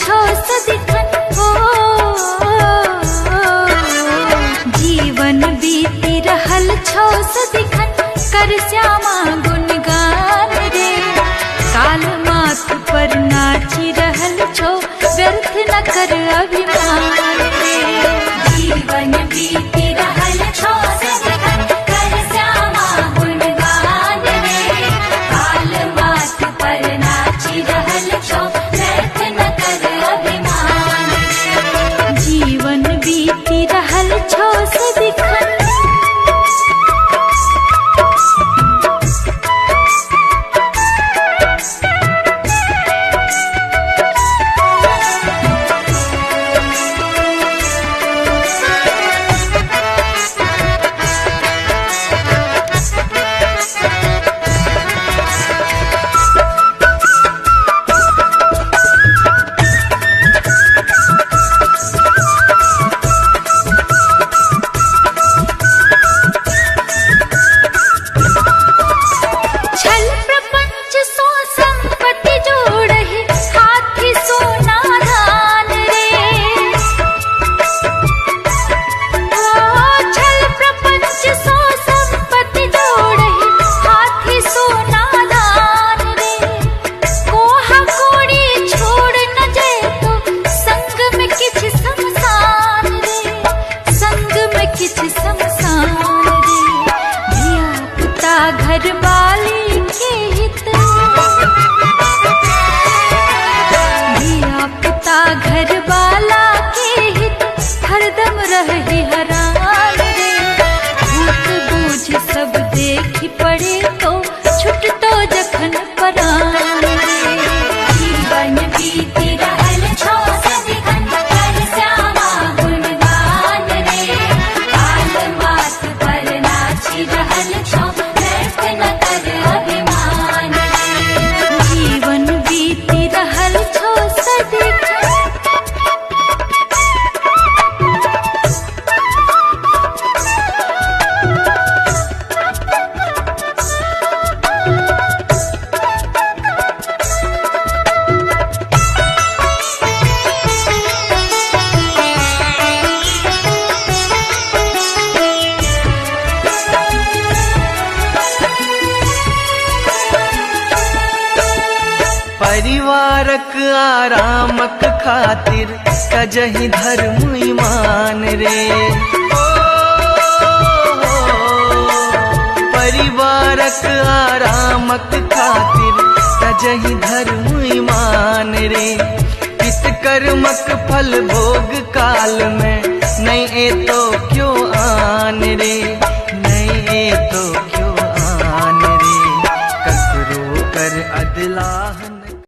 छो सदिखन हो, जीवन बीती रहल छो सदिखन, कर श्यामा गुणगान रे। काल माथ पर नाची रहल छो, व्यर्थ न कर अभिमान रे। जीवन बीती रहल छो सदिखन, कर श्यामा गुणगान रे। काल माथ पर नाची रहल छो, व्यर्थ न कर अभिमान रे। जीवन बीती रहल छो सदिखन। घर वाली के हित, धिया पुता घर वाला के हित, हरदम रहे हरान रे। भूत बूझ सब देखी पड़े तो, छुट तो जखन परान रे। जीवन बीती रहल छो सदिखन, कर श्यामा गुणगान रे। काल माथ पर नाची रहल छो, जीवन बीती रहल छो सदिखन। परिवारक आरामक खातिर कजहि धर्म ईमान रे। परिवारक आरामक खातिर कजहि धर्म ईमान रे। पित कर्मक फल भोग काल में, नहीं ए तो क्यों आन रे, नहीं ए तो क्यों आन रे। ककरो कर अदलाह